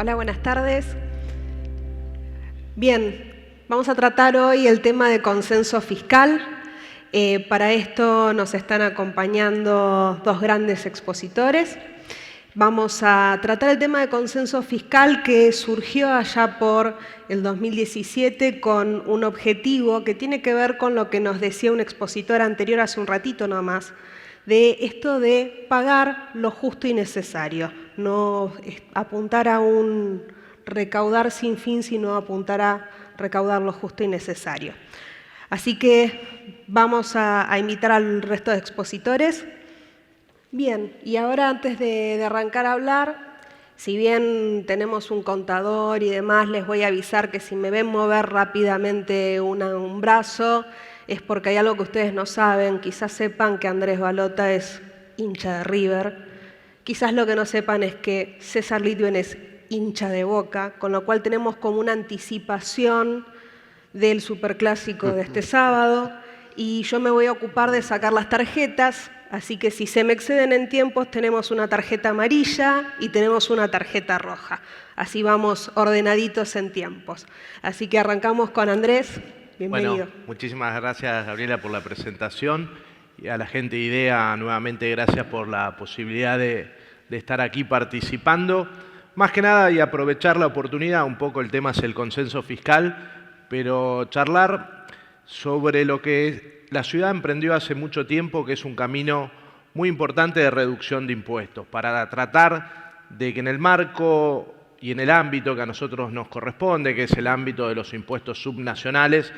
Hola, buenas tardes. Bien, vamos a tratar hoy el tema de consenso fiscal. Para esto nos están acompañando dos grandes expositores. Vamos a tratar el tema de consenso fiscal que surgió allá por el 2017 con un objetivo que tiene que ver con lo que nos decía un expositor anterior hace un ratito nomás, de esto de pagar lo justo y necesario, no apuntar a un recaudar sin fin, sino apuntar a recaudar lo justo y necesario. Así que vamos a invitar al resto de expositores. Bien, y ahora antes de arrancar a hablar, si bien tenemos un contador y demás, les voy a avisar que si me ven mover rápidamente un brazo, es porque hay algo que ustedes no saben. Quizás sepan que Andrés Balota es hincha de River. Quizás lo que no sepan es que César Litven es hincha de Boca, con lo cual tenemos como una anticipación del superclásico de este sábado. Y yo me voy a ocupar de sacar las tarjetas, así que si se me exceden en tiempos, tenemos una tarjeta amarilla y tenemos una tarjeta roja. Así vamos ordenaditos en tiempos. Así que arrancamos con Andrés. Bienvenido. Bueno, muchísimas gracias, Gabriela, por la presentación. Y a la gente de IDEA, nuevamente, gracias por la posibilidad de estar aquí participando. Más que nada, y aprovechar la oportunidad, un poco el tema es el consenso fiscal, pero charlar sobre lo que la ciudad emprendió hace mucho tiempo, que es un camino muy importante de reducción de impuestos, para tratar de que en el marco y en el ámbito que a nosotros nos corresponde, que es el ámbito de los impuestos subnacionales,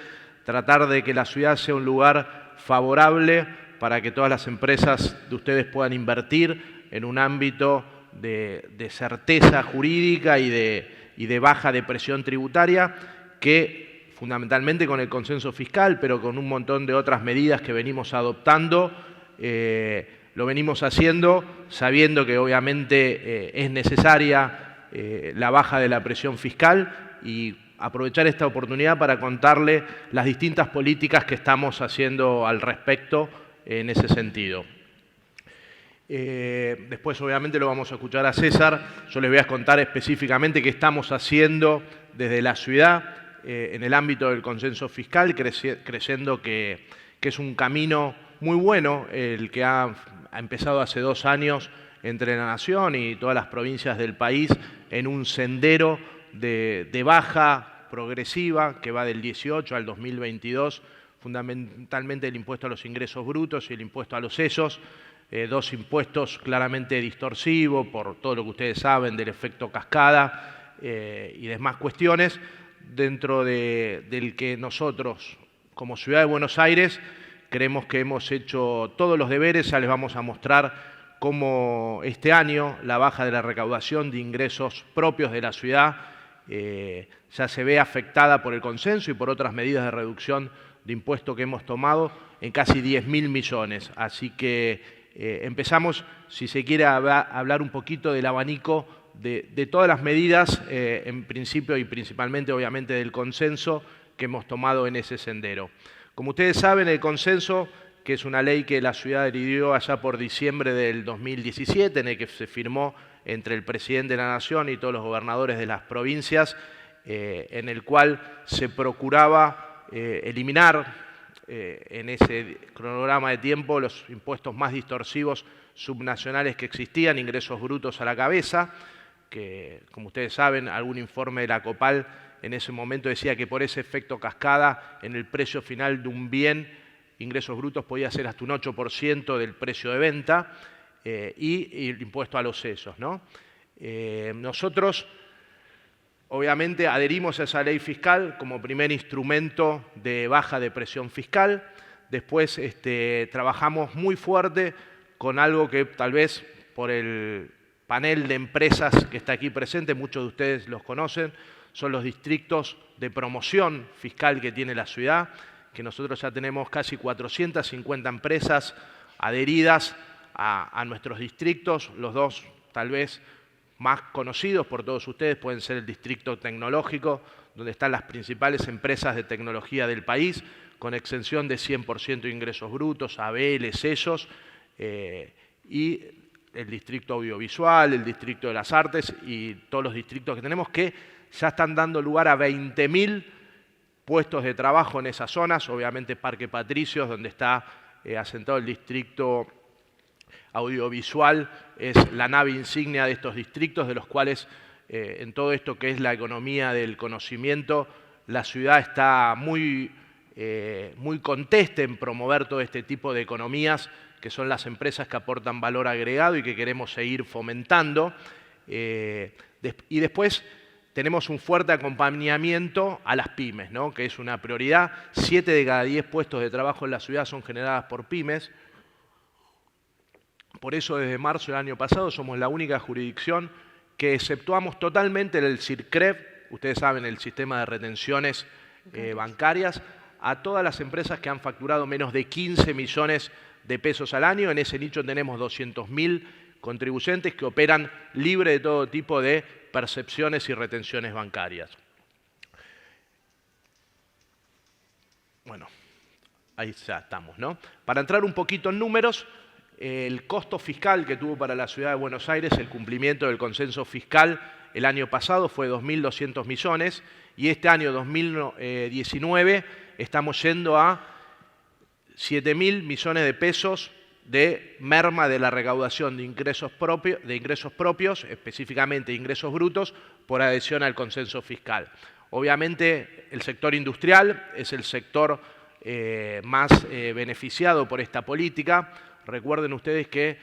tratar de que la ciudad sea un lugar favorable para que todas las empresas de ustedes puedan invertir en un ámbito de certeza jurídica y de baja de presión tributaria, que fundamentalmente con el consenso fiscal, pero con un montón de otras medidas que venimos adoptando, lo venimos haciendo sabiendo que obviamente es necesaria la baja de la presión fiscal, y aprovechar esta oportunidad para contarle las distintas políticas que estamos haciendo al respecto en ese sentido. Después obviamente lo vamos a escuchar a César. Yo les voy a contar específicamente qué estamos haciendo desde la ciudad en el ámbito del consenso fiscal, creyendo que es un camino muy bueno el que ha empezado hace 2 años entre la Nación y todas las provincias del país en un sendero de baja progresiva que va del 18 al 2022, fundamentalmente el impuesto a los ingresos brutos y el impuesto a los sellos, 2 impuestos claramente distorsivos por todo lo que ustedes saben del efecto cascada y demás cuestiones, dentro del que nosotros, como Ciudad de Buenos Aires, creemos que hemos hecho todos los deberes. Ya les vamos a mostrar cómo este año la baja de la recaudación de ingresos propios de la ciudad ya se ve afectada por el consenso y por otras medidas de reducción de impuestos que hemos tomado en casi 10.000 millones. Así que empezamos, si se quiere, a hablar un poquito del abanico de todas las medidas, en principio y principalmente, obviamente, del consenso que hemos tomado en ese sendero. Como ustedes saben, el consenso, que es una ley que la ciudad adhirió allá por diciembre del 2017, en el que se firmó entre el presidente de la Nación y todos los gobernadores de las provincias, en el cual se procuraba eliminar en ese cronograma de tiempo los impuestos más distorsivos subnacionales que existían, ingresos brutos a la cabeza, que, como ustedes saben, algún informe de la COPAL en ese momento decía que por ese efecto cascada en el precio final de un bien, ingresos brutos podía ser hasta un 8% del precio de venta, y el impuesto a los sellos, ¿no? Nosotros, obviamente, adherimos a esa ley fiscal como primer instrumento de baja de presión fiscal. Después trabajamos muy fuerte con algo que tal vez por el panel de empresas que está aquí presente, muchos de ustedes los conocen, son los distritos de promoción fiscal que tiene la ciudad, que nosotros ya tenemos casi 450 empresas adheridas a nuestros distritos. Los 2 tal vez más conocidos por todos ustedes pueden ser el distrito tecnológico, donde están las principales empresas de tecnología del país, con exención de 100% de ingresos brutos, ABL, sellos, y el distrito audiovisual, el distrito de las artes y todos los distritos que tenemos que ya están dando lugar a 20.000 puestos de trabajo en esas zonas. Obviamente Parque Patricios, donde está asentado el distrito audiovisual, es la nave insignia de estos distritos, de los cuales en todo esto que es la economía del conocimiento, la ciudad está muy contesta en promover todo este tipo de economías, que son las empresas que aportan valor agregado y que queremos seguir fomentando. Y después tenemos un fuerte acompañamiento a las pymes, ¿no? Que es una prioridad. 7 de cada 10 puestos de trabajo en la ciudad son generadas por pymes. Por eso desde marzo del año pasado somos la única jurisdicción que exceptuamos totalmente el CIRCREV, ustedes saben, el sistema de retenciones bancarias, a todas las empresas que han facturado menos de 15 millones de pesos al año. En ese nicho tenemos 200.000 contribuyentes que operan libre de todo tipo de percepciones y retenciones bancarias. Bueno, ahí ya estamos, ¿no? Para entrar un poquito en números, el costo fiscal que tuvo para la ciudad de Buenos Aires el cumplimiento del consenso fiscal el año pasado fue 2.200 millones y este año 2019 estamos yendo a 7.000 millones de pesos de merma de la recaudación de ingresos propios, específicamente ingresos brutos, por adhesión al consenso fiscal. Obviamente el sector industrial es el sector más beneficiado por esta política. Recuerden ustedes que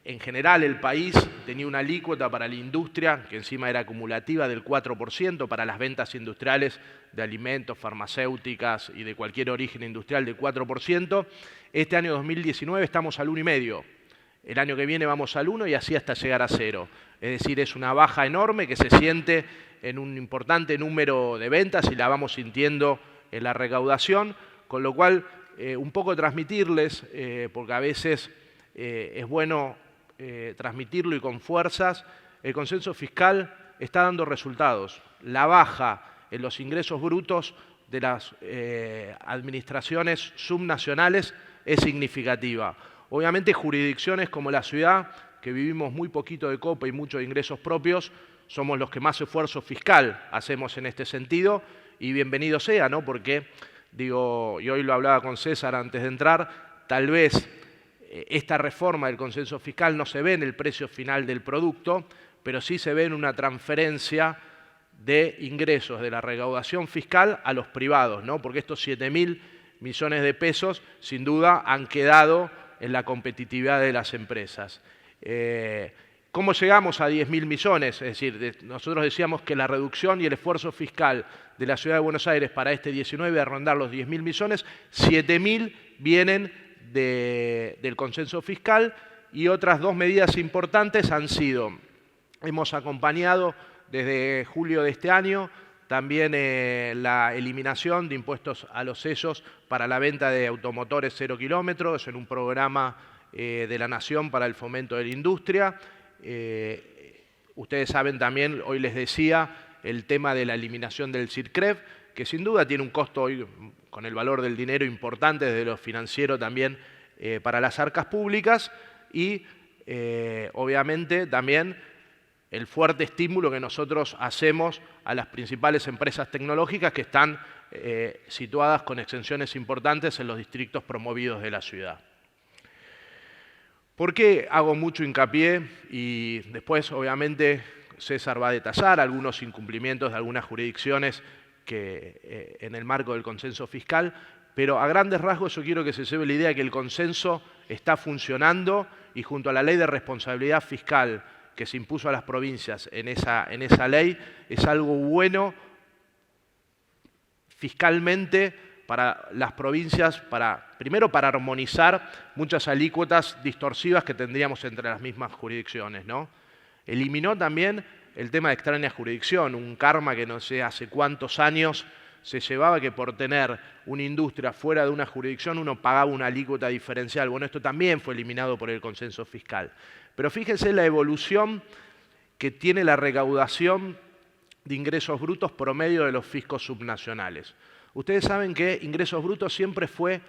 en general el país tenía una alícuota para la industria, que encima era acumulativa, del 4%, para las ventas industriales de alimentos, farmacéuticas y de cualquier origen industrial del 4%. Este año 2019 estamos al 1,5%. El año que viene vamos al 1% y así hasta llegar a 0%. Es decir, es una baja enorme que se siente en un importante número de ventas y la vamos sintiendo en la recaudación, con lo cual un poco transmitirles, porque a veces es bueno transmitirlo y con fuerzas, el consenso fiscal está dando resultados. La baja en los ingresos brutos de las administraciones subnacionales es significativa. Obviamente jurisdicciones como la ciudad, que vivimos muy poquito de copa y mucho de ingresos propios, somos los que más esfuerzo fiscal hacemos en este sentido, y bienvenido sea, ¿no? Porque, digo, y hoy lo hablaba con César antes de entrar, tal vez esta reforma del consenso fiscal no se ve en el precio final del producto, pero sí se ve en una transferencia de ingresos de la recaudación fiscal a los privados, ¿no? Porque estos 7.000 millones de pesos sin duda han quedado en la competitividad de las empresas. ¿Cómo llegamos a 10.000 millones? Es decir, nosotros decíamos que la reducción y el esfuerzo fiscal de la Ciudad de Buenos Aires para este 19 a rondar los 10.000 millones, 7.000 vienen del consenso fiscal y otras dos medidas importantes han sido, hemos acompañado desde julio de este año también la eliminación de impuestos a los sellos para la venta de automotores 0 kilómetros en un programa de la Nación para el fomento de la industria. Ustedes saben también, hoy les decía, el tema de la eliminación del CIRCREV, que sin duda tiene un costo hoy con el valor del dinero importante desde lo financiero también para las arcas públicas y obviamente también el fuerte estímulo que nosotros hacemos a las principales empresas tecnológicas que están situadas con exenciones importantes en los distritos promovidos de la ciudad. ¿Por qué hago mucho hincapié? Y después, obviamente, César va a detallar algunos incumplimientos de algunas jurisdicciones que, en el marco del consenso fiscal, pero a grandes rasgos yo quiero que se lleve la idea de que el consenso está funcionando y junto a la ley de responsabilidad fiscal que se impuso a las provincias en esa ley, es algo bueno fiscalmente para las provincias, primero para armonizar muchas alícuotas distorsivas que tendríamos entre las mismas jurisdicciones, ¿no? Eliminó también el tema de extraña jurisdicción, un karma que no sé hace cuántos años se llevaba que por tener una industria fuera de una jurisdicción uno pagaba una alícuota diferencial. Bueno, esto también fue eliminado por el consenso fiscal. Pero fíjense la evolución que tiene la recaudación de ingresos brutos promedio de los fiscos subnacionales. Ustedes saben que ingresos brutos siempre fue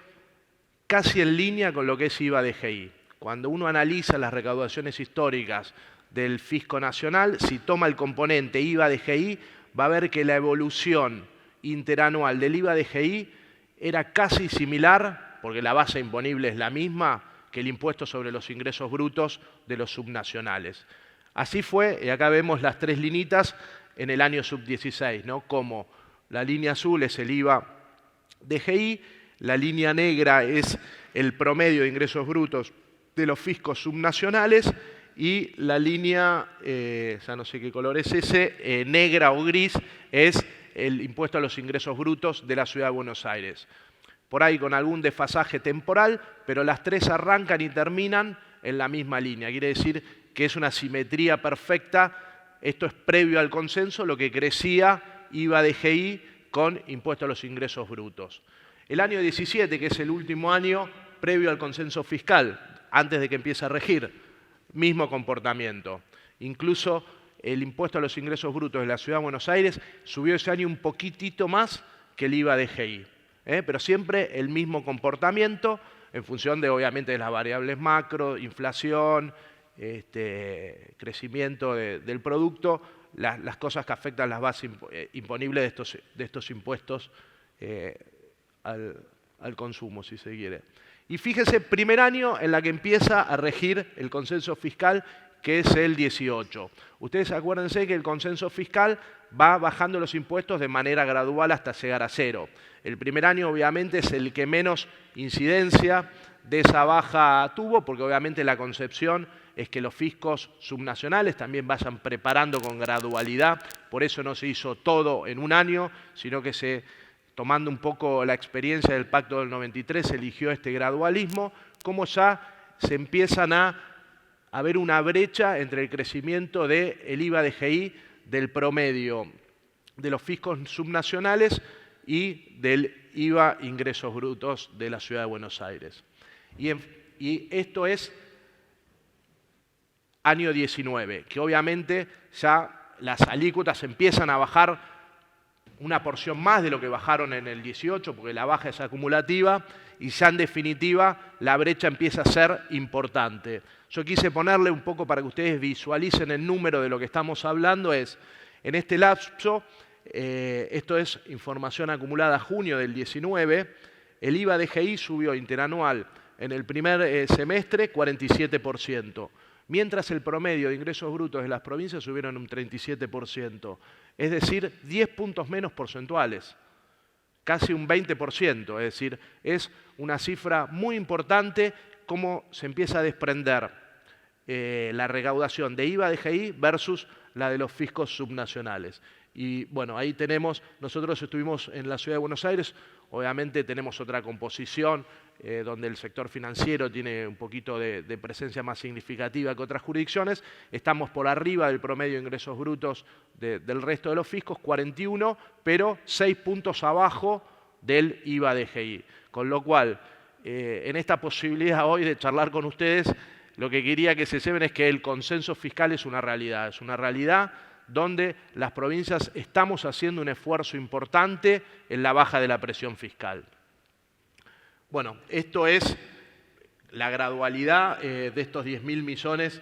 casi en línea con lo que es IVA DGI. cuando uno analiza las recaudaciones históricas del Fisco Nacional, si toma el componente IVA-DGI, va a ver que la evolución interanual del IVA-DGI era casi similar, porque la base imponible es la misma, que el impuesto sobre los ingresos brutos de los subnacionales. Así fue, y acá vemos las tres linitas en el año sub-16, ¿no? Como la línea azul es el IVA-DGI, la línea negra es el promedio de ingresos brutos de los fiscos subnacionales y la línea, ya no sé qué color es ese, negra o gris, es el impuesto a los ingresos brutos de la Ciudad de Buenos Aires. Por ahí con algún desfasaje temporal, pero las tres arrancan y terminan en la misma línea. Quiere decir que es una simetría perfecta. Esto es previo al consenso, lo que crecía IVA-DGI con impuesto a los ingresos brutos. El año 17, que es el último año previo al consenso fiscal, antes de que empiece a regir, mismo comportamiento. Incluso el impuesto a los ingresos brutos de la Ciudad de Buenos Aires subió ese año un poquitito más que el IVA-DGI. Pero siempre el mismo comportamiento en función de, obviamente, de las variables macro, inflación, crecimiento del producto, las cosas que afectan las bases imponibles de estos impuestos al consumo, si se quiere. Y fíjese, primer año en la que empieza a regir el consenso fiscal, que es el 18. Ustedes acuérdense que el consenso fiscal va bajando los impuestos de manera gradual hasta llegar a cero. El primer año obviamente es el que menos incidencia de esa baja tuvo, porque obviamente la concepción es que los fiscos subnacionales también vayan preparando con gradualidad, por eso no se hizo todo en un año, sino que tomando un poco la experiencia del Pacto del 93, se eligió este gradualismo, como ya se empiezan a haber una brecha entre el crecimiento del IVA-DGI del promedio de los fiscos subnacionales y del IVA ingresos brutos de la Ciudad de Buenos Aires. Y esto es año 19, que obviamente ya las alícuotas empiezan a bajar una porción más de lo que bajaron en el 18, porque la baja es acumulativa, y ya en definitiva la brecha empieza a ser importante. Yo quise ponerle un poco para que ustedes visualicen el número de lo que estamos hablando, en este lapso, esto es información acumulada a junio del 19, el IVA-DGI subió interanual en el primer semestre 47%, mientras el promedio de ingresos brutos de las provincias subieron un 37%, es decir, 10 puntos menos porcentuales, casi un 20%, es decir, es una cifra muy importante cómo se empieza a desprender la recaudación de IVA-DGI versus la de los fiscos subnacionales. Y bueno, ahí tenemos, nosotros estuvimos en la Ciudad de Buenos Aires, obviamente tenemos otra composición, donde el sector financiero tiene un poquito de presencia más significativa que otras jurisdicciones. Estamos por arriba del promedio de ingresos brutos del resto de los fiscos, 41, pero 6 puntos abajo del IVA-DGI. Con lo cual, en esta posibilidad hoy de charlar con ustedes, lo que quería que se sepan es que el consenso fiscal es una realidad donde las provincias estamos haciendo un esfuerzo importante en la baja de la presión fiscal. Bueno, esto es la gradualidad de estos 10.000 millones,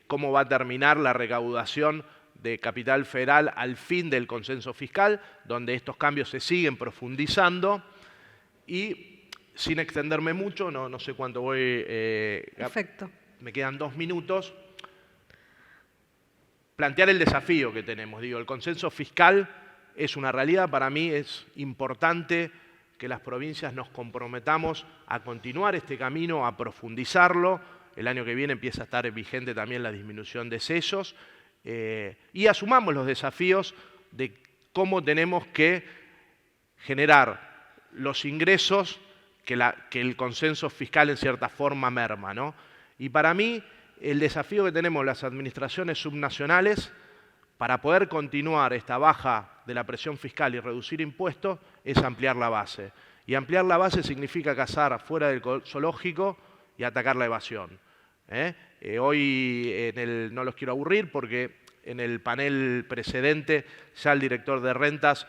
cómo va a terminar la recaudación de capital federal al fin del consenso fiscal, donde estos cambios se siguen profundizando. Y sin extenderme mucho, no sé cuánto voy. Perfecto. Me quedan 2 minutos. Plantear el desafío que tenemos. Digo, el consenso fiscal es una realidad. Para mí es importante que las provincias nos comprometamos a continuar este camino, a profundizarlo. El año que viene empieza a estar vigente también la disminución de sellos. Y asumamos los desafíos de cómo tenemos que generar los ingresos que el consenso fiscal en cierta forma merma, ¿no? Y para mí, el desafío que tenemos las administraciones subnacionales para poder continuar esta baja de la presión fiscal y reducir impuestos es ampliar la base. Y ampliar la base significa cazar fuera del zoológico y atacar la evasión. Hoy no los quiero aburrir porque en el panel precedente ya el director de rentas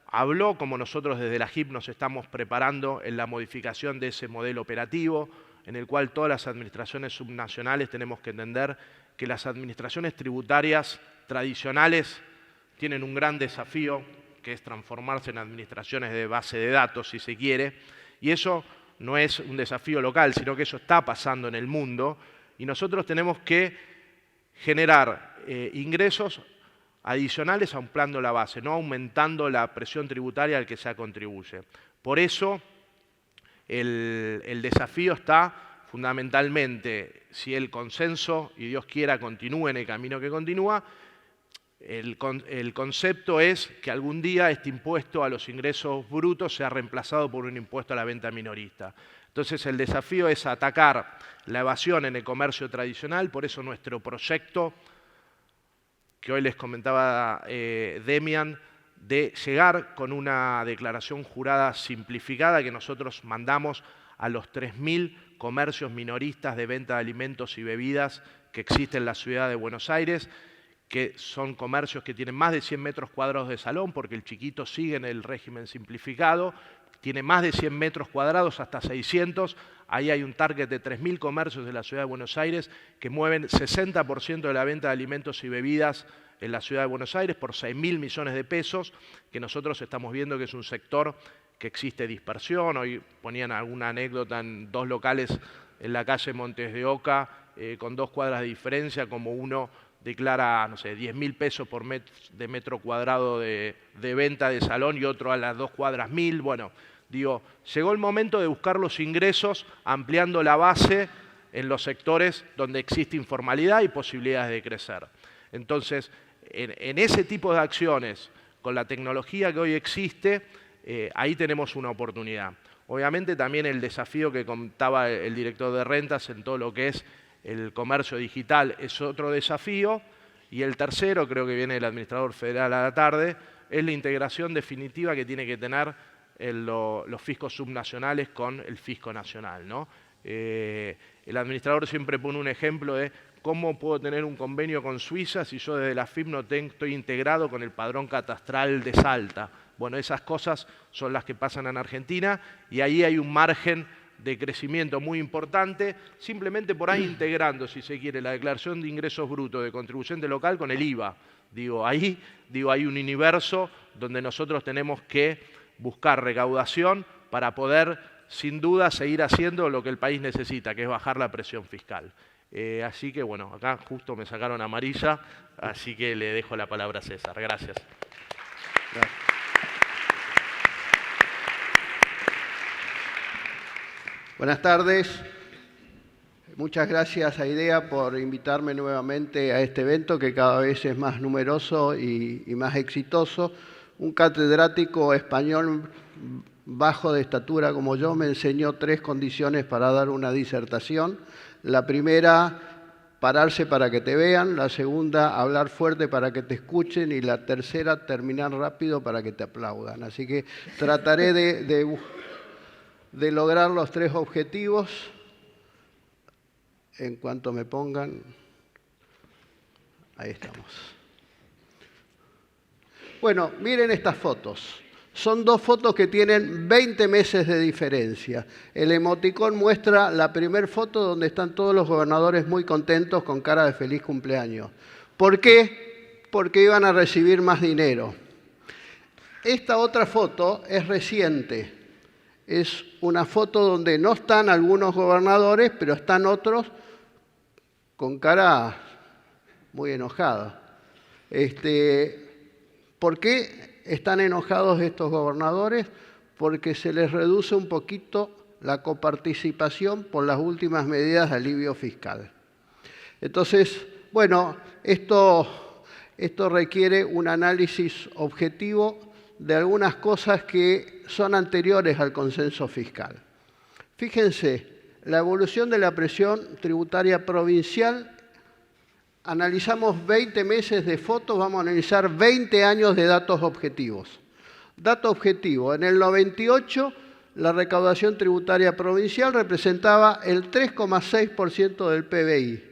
habló como nosotros desde la JIP nos estamos preparando en la modificación de ese modelo operativo. en el cual todas las administraciones subnacionales tenemos que entender que las administraciones tributarias tradicionales tienen un gran desafío, que es transformarse en administraciones de base de datos, si se quiere, y eso no es un desafío local, sino que eso está pasando en el mundo, y nosotros tenemos que generar ingresos adicionales ampliando la base, no aumentando la presión tributaria al que se contribuye. Por eso, el desafío está fundamentalmente, si el consenso, y Dios quiera, continúe en el camino que continúa, el concepto es que algún día este impuesto a los ingresos brutos sea reemplazado por un impuesto a la venta minorista. Entonces el desafío es atacar la evasión en el comercio tradicional, por eso nuestro proyecto, que hoy les comentaba Demian, de llegar con una declaración jurada simplificada que nosotros mandamos a los 3.000 comercios minoristas de venta de alimentos y bebidas que existen en la ciudad de Buenos Aires, que son comercios que tienen más de 100 metros cuadrados de salón, porque el chiquito sigue en el régimen simplificado, tiene más de 100 metros cuadrados hasta 600, ahí hay un target de 3.000 comercios de la ciudad de Buenos Aires que mueven 60% de la venta de alimentos y bebidas en la ciudad de Buenos Aires por 6.000 millones de pesos, que nosotros estamos viendo que es un sector que existe dispersión. Hoy ponían alguna anécdota en 2 locales en la calle Montes de Oca, con 2 cuadras de diferencia, como uno declara, no sé, 10.000 pesos por metro cuadrado de venta de salón y otro a las 2 cuadras 1.000. Bueno, digo, llegó el momento de buscar los ingresos ampliando la base en los sectores donde existe informalidad y posibilidades de crecer. Entonces, en ese tipo de acciones, con la tecnología que hoy existe, ahí tenemos una oportunidad. Obviamente también el desafío que contaba el director de rentas en todo lo que es el comercio digital es otro desafío, y el tercero, creo que viene el administrador federal a la tarde, es la integración definitiva que tiene que tener los fiscos subnacionales con el fisco nacional, ¿no? El administrador siempre pone un ejemplo de cómo puedo tener un convenio con Suiza si yo desde la FIP no estoy integrado con el padrón catastral de Salta. Bueno, esas cosas son las que pasan en Argentina, y ahí hay un margen de crecimiento muy importante, simplemente por ahí integrando, si se quiere, la declaración de ingresos brutos de contribuyente local con el IVA. Hay un universo donde nosotros tenemos que buscar recaudación para poder, sin duda, seguir haciendo lo que el país necesita, que es bajar la presión fiscal. Así que, bueno, acá justo me sacaron amarilla, así que le dejo la palabra a César. Gracias. Gracias. Buenas tardes. Muchas gracias a IDEA por invitarme nuevamente a este evento que cada vez es más numeroso y más exitoso. Un catedrático español bajo de estatura como yo me enseñó 3 condiciones para dar una disertación. La primera, pararse para que te vean. La segunda, hablar fuerte para que te escuchen. Y la tercera, terminar rápido para que te aplaudan. Así que trataré de lograr los 3 objetivos en cuanto me pongan. Ahí estamos. Bueno, miren estas fotos. Son 2 fotos que tienen 20 meses de diferencia. El emoticón muestra la primera foto donde están todos los gobernadores muy contentos con cara de feliz cumpleaños. ¿Por qué? Porque iban a recibir más dinero. Esta otra foto es reciente. Es una foto donde no están algunos gobernadores, pero están otros con cara muy enojada. ¿Por qué están enojados estos gobernadores? Porque se les reduce un poquito la coparticipación por las últimas medidas de alivio fiscal. Entonces, bueno, esto requiere un análisis objetivo de algunas cosas que son anteriores al consenso fiscal. Fíjense, la evolución de la presión tributaria provincial, analizamos 20 meses de fotos, vamos a analizar 20 años de datos objetivos. Dato objetivo, en el 98 la recaudación tributaria provincial representaba el 3,6% del PBI.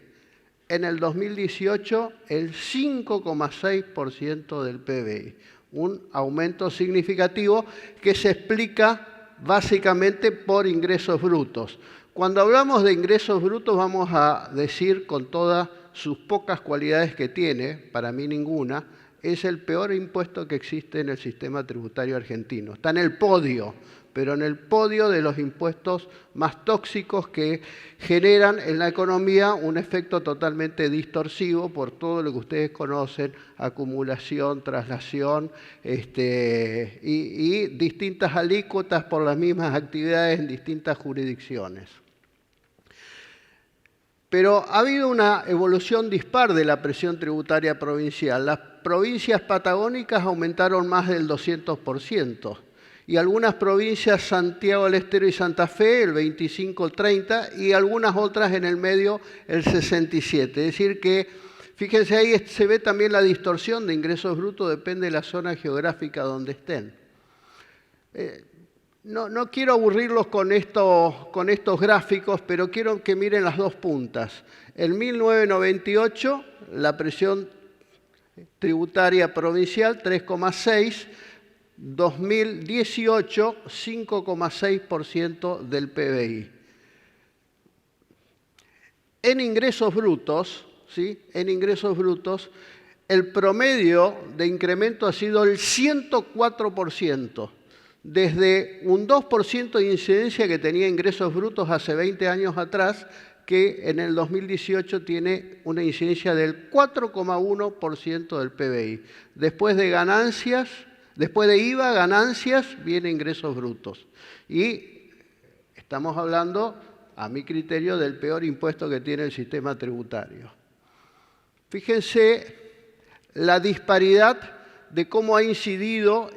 En el 2018, el 5,6% del PBI. Un aumento significativo que se explica básicamente por ingresos brutos. Cuando hablamos de ingresos brutos vamos a decir con todas sus pocas cualidades que tiene, para mí ninguna, es el peor impuesto que existe en el sistema tributario argentino. Está en el podio, pero en el podio de los impuestos más tóxicos que generan en la economía un efecto totalmente distorsivo por todo lo que ustedes conocen, acumulación, traslación y distintas alícuotas por las mismas actividades en distintas jurisdicciones. Pero ha habido una evolución dispar de la presión tributaria provincial. Las provincias patagónicas aumentaron más del 200%. Y algunas provincias, Santiago del Estero y Santa Fe, el 25, el 30, y algunas otras en el medio, el 67. Es decir que, fíjense ahí, se ve también la distorsión de ingresos brutos, depende de la zona geográfica donde estén. No quiero aburrirlos con estos gráficos, pero quiero que miren las dos puntas. En 1998, la presión tributaria provincial, 3,6%. 2018, 5,6% del PBI. En ingresos brutos, ¿sí? En ingresos brutos, el promedio de incremento ha sido el 104%, desde un 2% de incidencia que tenía ingresos brutos hace 20 años atrás, que en el 2018 tiene una incidencia del 4,1% del PBI. Después de ganancias, después de IVA, ganancias, viene ingresos brutos. Y estamos hablando, a mi criterio, del peor impuesto que tiene el sistema tributario. Fíjense la disparidad de cómo ha incidido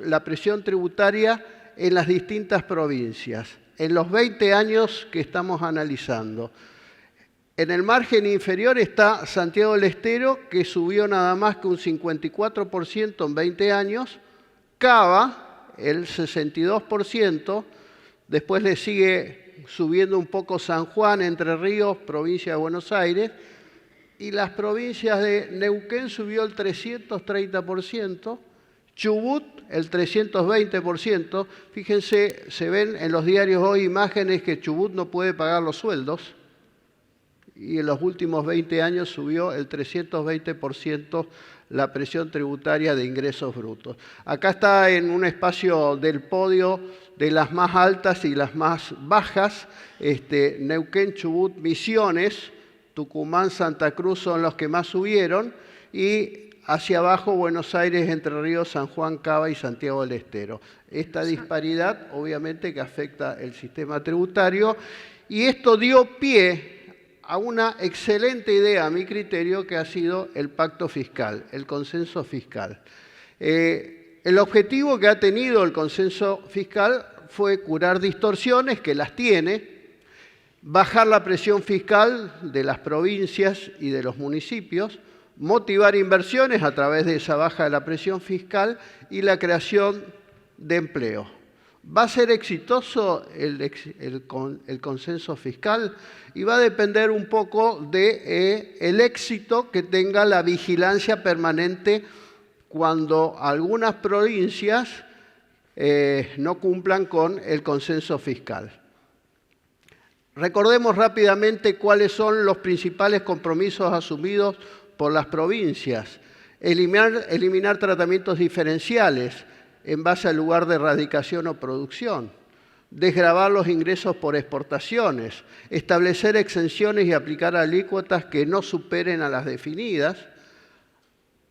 la presión tributaria en las distintas provincias, en los 20 años que estamos analizando. En el margen inferior está Santiago del Estero, que subió nada más que un 54% en 20 años, Cava, el 62%, después le sigue subiendo un poco San Juan, Entre Ríos, provincia de Buenos Aires, y las provincias de Neuquén subió el 330%, Chubut el 320%. Fíjense, se ven en los diarios hoy imágenes que Chubut no puede pagar los sueldos, y en los últimos 20 años subió el 320% la presión tributaria de ingresos brutos. Acá está en un espacio del podio de las más altas y las más bajas, Neuquén, Chubut, Misiones, Tucumán, Santa Cruz son los que más subieron, y hacia abajo Buenos Aires, Entre Ríos, San Juan, Cava y Santiago del Estero. Esta disparidad obviamente que afecta el sistema tributario, y esto dio pie a una excelente idea, a mi criterio, que ha sido el pacto fiscal, el consenso fiscal. El objetivo que ha tenido el consenso fiscal fue curar distorsiones, que las tiene, bajar la presión fiscal de las provincias y de los municipios, motivar inversiones a través de esa baja de la presión fiscal y la creación de empleo. ¿Va a ser exitoso el consenso fiscal? Y va a depender un poco del éxito que tenga la vigilancia permanente cuando algunas provincias no cumplan con el consenso fiscal. Recordemos rápidamente cuáles son los principales compromisos asumidos por las provincias. Eliminar tratamientos diferenciales en base al lugar de radicación o producción, desgravar los ingresos por exportaciones, establecer exenciones y aplicar alícuotas que no superen a las definidas.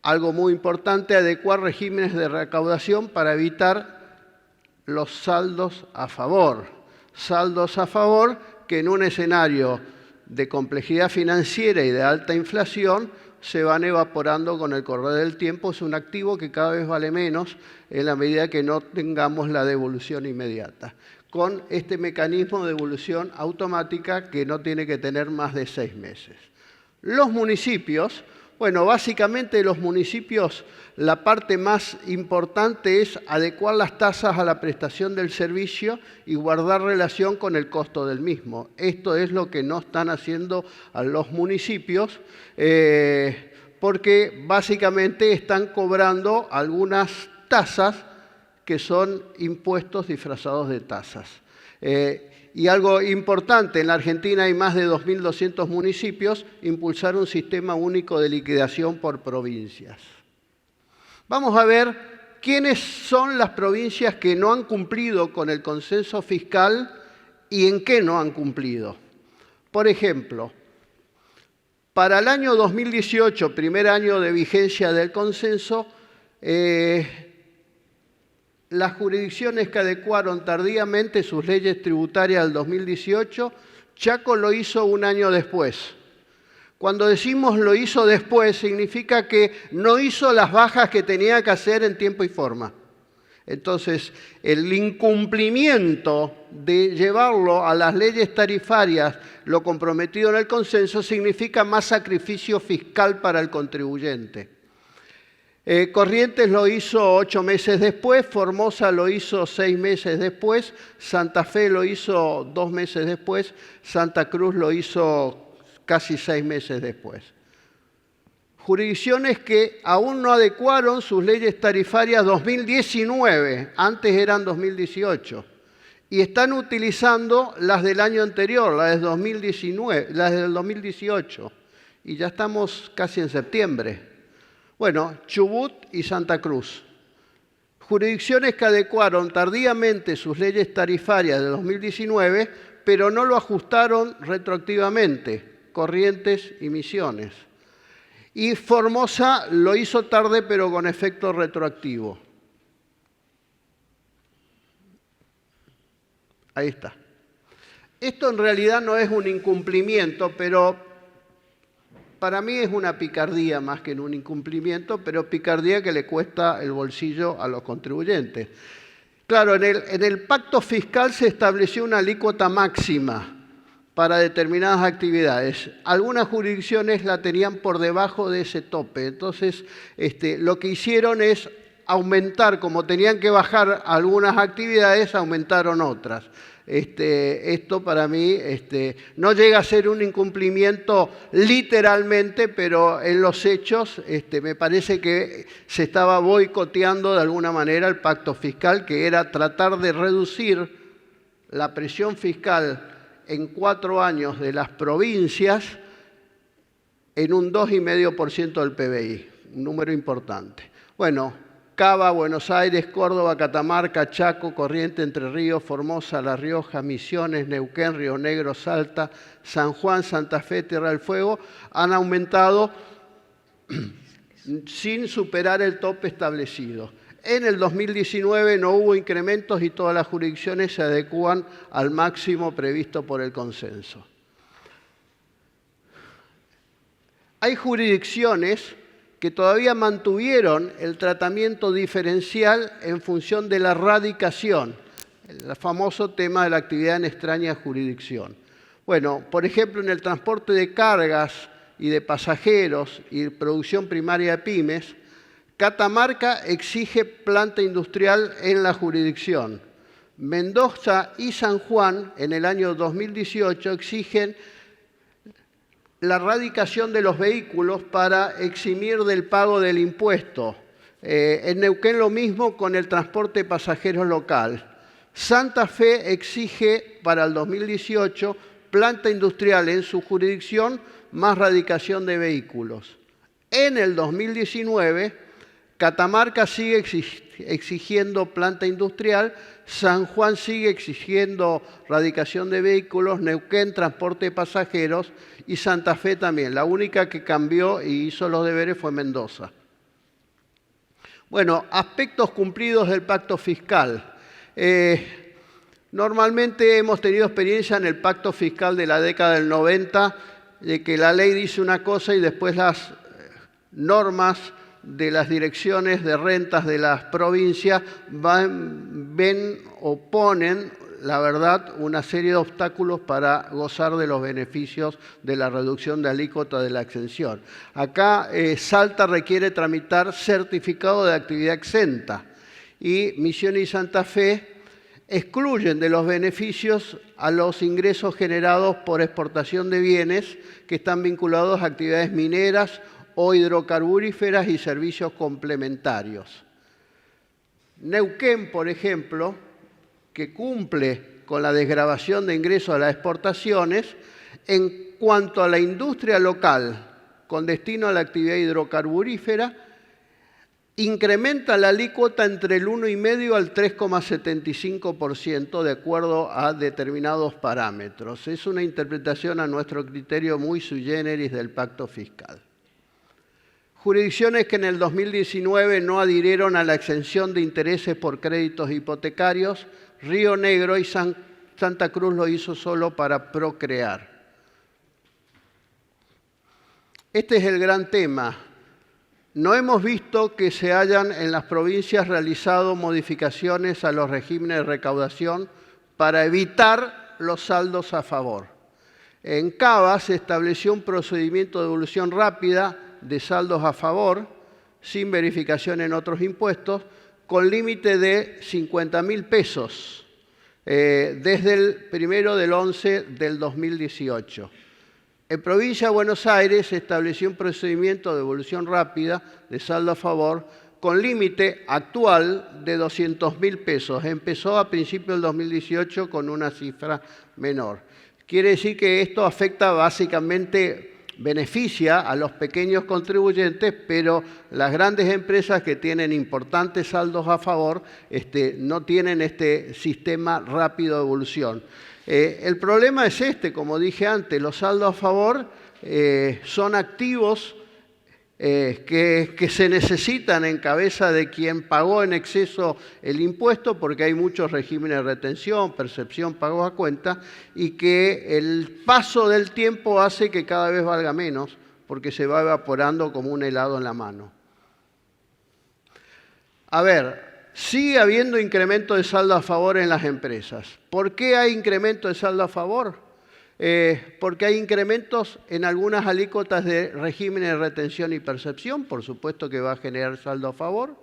Algo muy importante, adecuar regímenes de recaudación para evitar los saldos a favor. Saldos a favor que en un escenario de complejidad financiera y de alta inflación se van evaporando con el correr del tiempo. Es un activo que cada vez vale menos en la medida que no tengamos la devolución inmediata. Con este mecanismo de devolución automática que no tiene que tener más de 6 meses. Los municipios, bueno, básicamente los municipios, la parte más importante es adecuar las tasas a la prestación del servicio y guardar relación con el costo del mismo. Esto es lo que no están haciendo a los municipios, porque básicamente están cobrando algunas tasas que son impuestos disfrazados de tasas. Y algo importante, en la Argentina hay más de 2.200 municipios, impulsar un sistema único de liquidación por provincias. Vamos a ver quiénes son las provincias que no han cumplido con el consenso fiscal y en qué no han cumplido. Por ejemplo, para el año 2018, primer año de vigencia del consenso, las jurisdicciones que adecuaron tardíamente sus leyes tributarias al 2018, Chaco lo hizo un año después. Cuando decimos lo hizo después, significa que no hizo las bajas que tenía que hacer en tiempo y forma. Entonces, el incumplimiento de llevarlo a las leyes tarifarias, lo comprometido en el consenso, significa más sacrificio fiscal para el contribuyente. Corrientes lo hizo 8 meses después, Formosa lo hizo 6 meses después, Santa Fe lo hizo 2 meses después, Santa Cruz lo hizo casi 6 meses después. Jurisdicciones que aún no adecuaron sus leyes tarifarias 2019, antes eran 2018, y están utilizando las del año anterior, las del 2019, las del 2018, y ya estamos casi en septiembre. Bueno, Chubut y Santa Cruz. Jurisdicciones que adecuaron tardíamente sus leyes tarifarias de 2019, pero no lo ajustaron retroactivamente, Corrientes y Misiones. Y Formosa lo hizo tarde, pero con efecto retroactivo. Ahí está. Esto en realidad no es un incumplimiento, pero para mí es una picardía más que un incumplimiento, pero picardía que le cuesta el bolsillo a los contribuyentes. Claro, en el pacto fiscal se estableció una alícuota máxima para determinadas actividades. Algunas jurisdicciones la tenían por debajo de ese tope. Entonces, lo que hicieron es aumentar, como tenían que bajar algunas actividades, aumentaron otras. Esto para mí no llega a ser un incumplimiento literalmente, pero en los hechos me parece que se estaba boicoteando de alguna manera el pacto fiscal, que era tratar de reducir la presión fiscal en 4 años de las provincias en un 2,5% del PBI, un número importante. Bueno, Cava, Buenos Aires, Córdoba, Catamarca, Chaco, Corrientes, Entre Ríos, Formosa, La Rioja, Misiones, Neuquén, Río Negro, Salta, San Juan, Santa Fe, Tierra del Fuego han aumentado sin superar el tope establecido. En el 2019 no hubo incrementos y todas las jurisdicciones se adecúan al máximo previsto por el consenso. Hay jurisdicciones que todavía mantuvieron el tratamiento diferencial en función de la radicación, el famoso tema de la actividad en extraña jurisdicción. Bueno, por ejemplo, en el transporte de cargas y de pasajeros y producción primaria de pymes, Catamarca exige planta industrial en la jurisdicción. Mendoza y San Juan, en el año 2018, exigen la radicación de los vehículos para eximir del pago del impuesto. En Neuquén lo mismo con el transporte de pasajeros local. Santa Fe exige para el 2018 planta industrial en su jurisdicción más radicación de vehículos. En el 2019, Catamarca sigue exigiendo planta industrial, San Juan sigue exigiendo radicación de vehículos, Neuquén transporte de pasajeros y Santa Fe también. La única que cambió y hizo los deberes fue Mendoza. Bueno, aspectos cumplidos del pacto fiscal. Normalmente hemos tenido experiencia en el pacto fiscal de la década del 90, de que la ley dice una cosa y después las normas de las direcciones de rentas de las provincias ven o ponen, la verdad, una serie de obstáculos para gozar de los beneficios de la reducción de alícuota de la exención. Acá Salta requiere tramitar certificado de actividad exenta y Misiones y Santa Fe excluyen de los beneficios a los ingresos generados por exportación de bienes que están vinculados a actividades mineras o hidrocarburíferas y servicios complementarios. Neuquén, por ejemplo, que cumple con la desgravación de ingresos a las exportaciones. En cuanto a la industria local, con destino a la actividad hidrocarburífera, incrementa la alícuota entre el 1,5 al 3,75% de acuerdo a determinados parámetros. Es una interpretación a nuestro criterio muy sui generis del pacto fiscal. Jurisdicciones que en el 2019 no adhirieron a la exención de intereses por créditos hipotecarios, Río Negro y Santa Cruz lo hizo solo para procrear. Este es el gran tema. No hemos visto que se hayan en las provincias realizado modificaciones a los regímenes de recaudación para evitar los saldos a favor. En Cava se estableció un procedimiento de devolución rápida de saldos a favor, sin verificación en otros impuestos, con límite de 50.000 pesos, desde el 1/11 del 2018. En Provincia de Buenos Aires se estableció un procedimiento de devolución rápida de saldo a favor con límite actual de 200.000 pesos. Empezó a principios del 2018 con una cifra menor. Quiere decir que esto afecta básicamente, beneficia a los pequeños contribuyentes, pero las grandes empresas que tienen importantes saldos a favor no tienen este sistema rápido de devolución. El problema es como dije antes, los saldos a favor son activos que se necesitan en cabeza de quien pagó en exceso el impuesto, porque hay muchos regímenes de retención, percepción, pago a cuenta, y que el paso del tiempo hace que cada vez valga menos, porque se va evaporando como un helado en la mano. A ver, sigue habiendo incremento de saldo a favor en las empresas. ¿Por qué hay incremento de saldo a favor? Porque hay incrementos en algunas alícuotas de regímenes de retención y percepción, por supuesto que va a generar saldo a favor.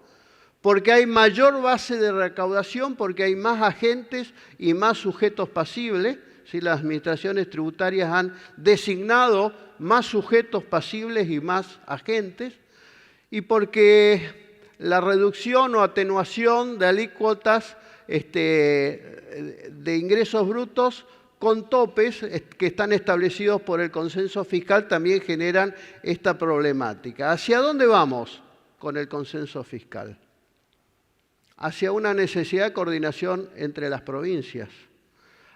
Porque hay mayor base de recaudación, porque hay más agentes y más sujetos pasibles. ¿Sí? Las administraciones tributarias han designado más sujetos pasibles y más agentes. Y porque la reducción o atenuación de alícuotas de ingresos brutos con topes que están establecidos por el consenso fiscal también generan esta problemática. ¿Hacia dónde vamos con el consenso fiscal? Hacia una necesidad de coordinación entre las provincias,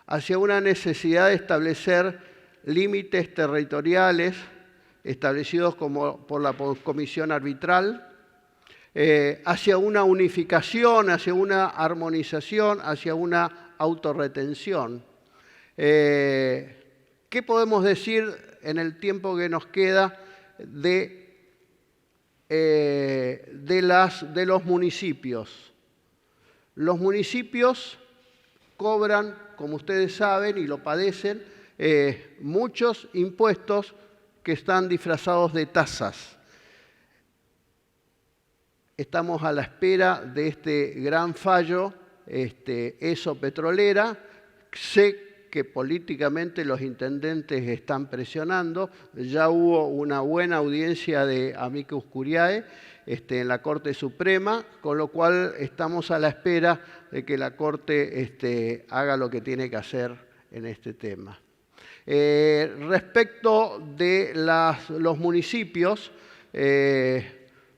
hacia una necesidad de establecer límites territoriales establecidos por la comisión arbitral, hacia una unificación, hacia una armonización, hacia una autorretención. ¿Qué podemos decir en el tiempo que nos queda de los municipios? Los municipios cobran, como ustedes saben y lo padecen, muchos impuestos que están disfrazados de tasas. Estamos a la espera de este gran fallo, ESO Petrolera. Sé que políticamente los intendentes están presionando. Ya hubo una buena audiencia de amicus curiae en la Corte Suprema, con lo cual estamos a la espera de que la Corte haga lo que tiene que hacer en este tema. Respecto de los municipios,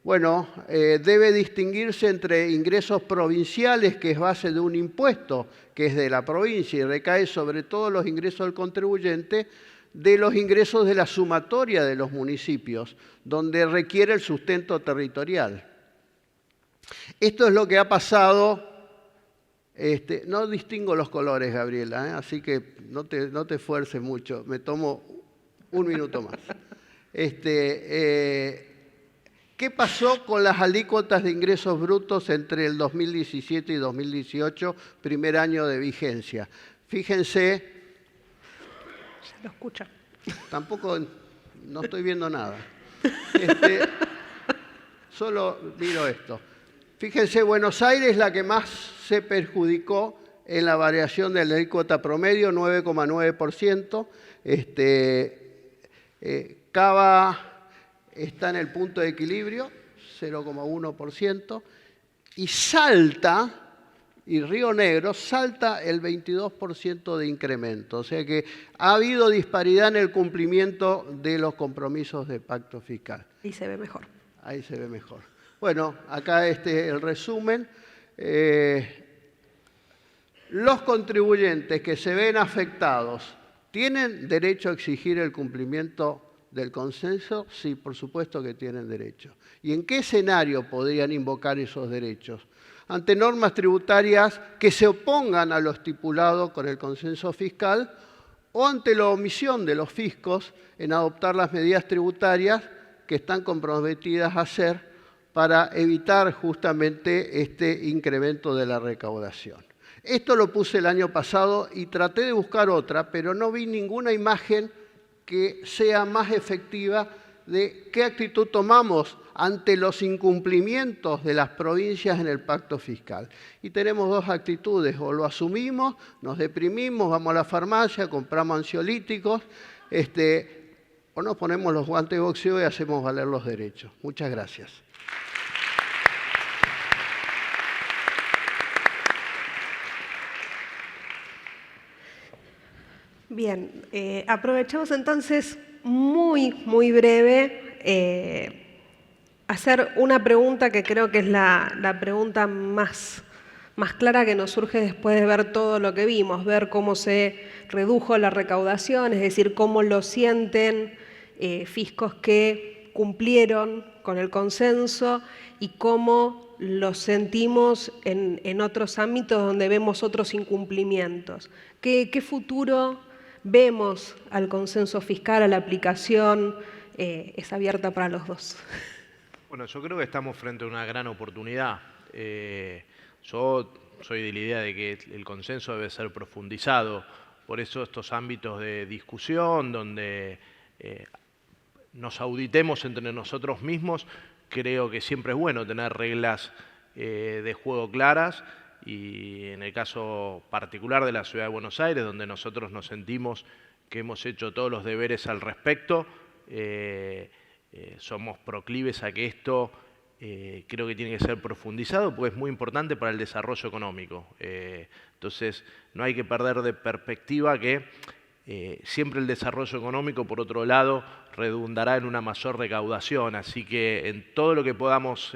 debe distinguirse entre ingresos provinciales, que es base de un impuesto que es de la provincia y recae sobre todos los ingresos del contribuyente, de los ingresos de la sumatoria de los municipios, donde requiere el sustento territorial. Esto es lo que ha pasado. No distingo los colores, Gabriela, así que no te esfuerces mucho, me tomo un minuto más. ¿Qué pasó con las alícuotas de ingresos brutos entre el 2017 y 2018, primer año de vigencia? Fíjense. Se lo escucha. Tampoco, no estoy viendo nada. Solo miro esto. Fíjense, Buenos Aires es la que más se perjudicó en la variación de la alícuota promedio, 9,9%. Cava está en el punto de equilibrio, 0,1%, y Salta, y Río Negro salta el 22% de incremento. O sea que ha habido disparidad en el cumplimiento de los compromisos de pacto fiscal. Ahí se ve mejor. Ahí se ve mejor. Bueno, acá el resumen. Los contribuyentes que se ven afectados, ¿tienen derecho a exigir el cumplimiento del consenso? Sí, por supuesto que tienen derecho. ¿Y en qué escenario podrían invocar esos derechos? Ante normas tributarias que se opongan a lo estipulado con el consenso fiscal o ante la omisión de los fiscos en adoptar las medidas tributarias que están comprometidas a hacer para evitar justamente este incremento de la recaudación. Esto lo puse el año pasado y traté de buscar otra, pero no vi ninguna imagen que sea más efectiva de qué actitud tomamos ante los incumplimientos de las provincias en el pacto fiscal. Y tenemos dos actitudes: o lo asumimos, nos deprimimos, vamos a la farmacia, compramos ansiolíticos, o nos ponemos los guantes de boxeo y hacemos valer los derechos. Muchas gracias. Bien, aprovechamos entonces muy breve hacer una pregunta que creo que es la pregunta más clara que nos surge después de ver todo lo que vimos, ver cómo se redujo la recaudación, es decir, cómo lo sienten fiscos que cumplieron con el consenso y cómo lo sentimos en otros ámbitos donde vemos otros incumplimientos. ¿Qué futuro vemos al consenso fiscal, a la aplicación? Es abierta para los dos. Bueno, yo creo que estamos frente a una gran oportunidad. Yo soy de la idea de que el consenso debe ser profundizado. Por eso estos ámbitos de discusión, donde nos auditemos entre nosotros mismos, creo que siempre es bueno tener reglas de juego claras. Y en el caso particular de la Ciudad de Buenos Aires, donde nosotros nos sentimos que hemos hecho todos los deberes al respecto, somos proclives a que esto creo que tiene que ser profundizado, porque es muy importante para el desarrollo económico. Entonces, no hay que perder de perspectiva que siempre el desarrollo económico, por otro lado, redundará en una mayor recaudación. Así que en todo lo que podamos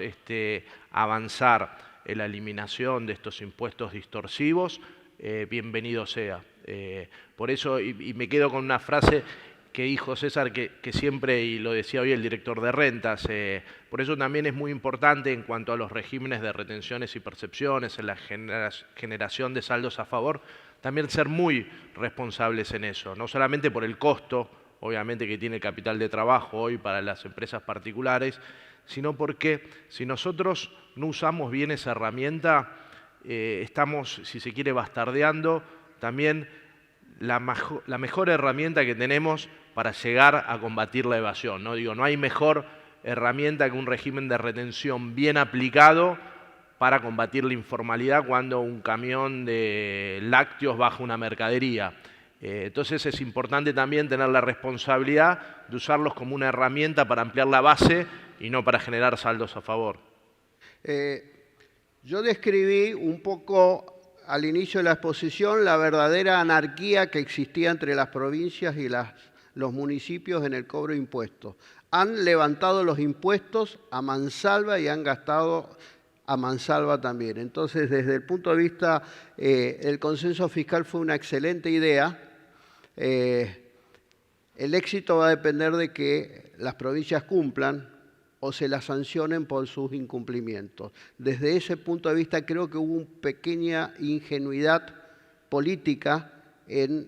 avanzar en la eliminación de estos impuestos distorsivos, bienvenido sea. Por eso, y me quedo con una frase que dijo César, que siempre, y lo decía hoy el director de rentas, por eso también es muy importante en cuanto a los regímenes de retenciones y percepciones, en la generación de saldos a favor, también ser muy responsables en eso, no solamente por el costo, obviamente, que tiene el capital de trabajo hoy para las empresas particulares, sino porque si nosotros no usamos bien esa herramienta, estamos, si se quiere, bastardeando también la mejor herramienta que tenemos para llegar a combatir la evasión, ¿no? Digo, no hay mejor herramienta que un régimen de retención bien aplicado para combatir la informalidad cuando un camión de lácteos baja una mercadería. Entonces es importante también tener la responsabilidad de usarlos como una herramienta para ampliar la base y no para generar saldos a favor. Yo describí un poco al inicio de la exposición la verdadera anarquía que existía entre las provincias y los municipios en el cobro de impuestos. Han levantado los impuestos a mansalva y han gastado a mansalva también. Entonces, desde el punto de vista del consenso fiscal fue una excelente idea. El éxito va a depender de que las provincias cumplan o se las sancionen por sus incumplimientos. Desde ese punto de vista creo que hubo una pequeña ingenuidad política en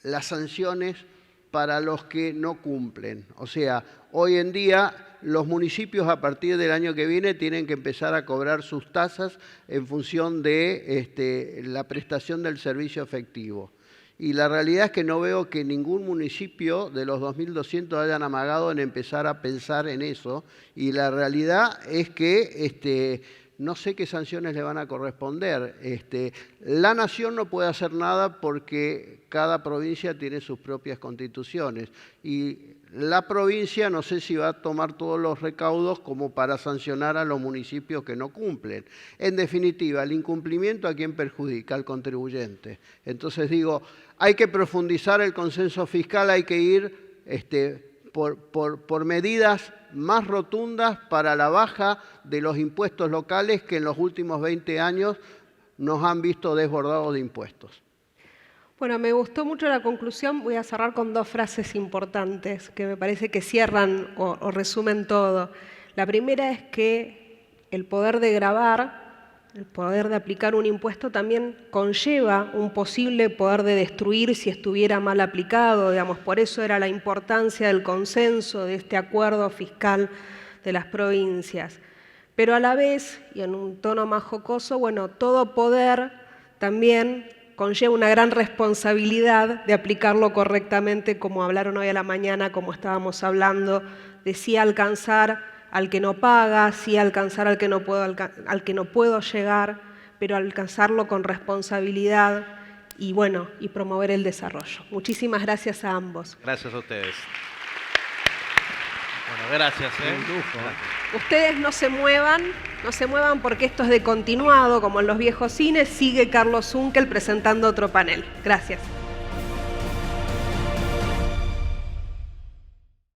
las sanciones para los que no cumplen. O sea, hoy en día los municipios a partir del año que viene tienen que empezar a cobrar sus tasas en función de la prestación del servicio efectivo. Y la realidad es que no veo que ningún municipio de los 2.200 hayan amagado en empezar a pensar en eso. Y la realidad es que no sé qué sanciones le van a corresponder. La nación no puede hacer nada porque cada provincia tiene sus propias constituciones. Y la provincia no sé si va a tomar todos los recaudos como para sancionar a los municipios que no cumplen. En definitiva, el incumplimiento, ¿a quién perjudica? Al contribuyente. Entonces digo, hay que profundizar el consenso fiscal, hay que ir por medidas más rotundas para la baja de los impuestos locales que en los últimos 20 años nos han visto desbordados de impuestos. Bueno, me gustó mucho la conclusión. Voy a cerrar con dos frases importantes que me parece que cierran o resumen todo. La primera es que el poder de gravar, el poder de aplicar un impuesto también conlleva un posible poder de destruir si estuviera mal aplicado. Digamos, por eso era la importancia del consenso, de este acuerdo fiscal de las provincias. Pero a la vez, y en un tono más jocoso, bueno, todo poder también conlleva una gran responsabilidad de aplicarlo correctamente, como hablaron hoy a la mañana, como estábamos hablando, de sí alcanzar al que no paga, sí alcanzar al que no puedo llegar, pero alcanzarlo con responsabilidad y, bueno, y promover el desarrollo. Muchísimas gracias a ambos. Gracias a ustedes. Bueno, gracias. Ustedes no se muevan porque esto es de continuado, como en los viejos cines, sigue Carlos Zunkel presentando otro panel. Gracias.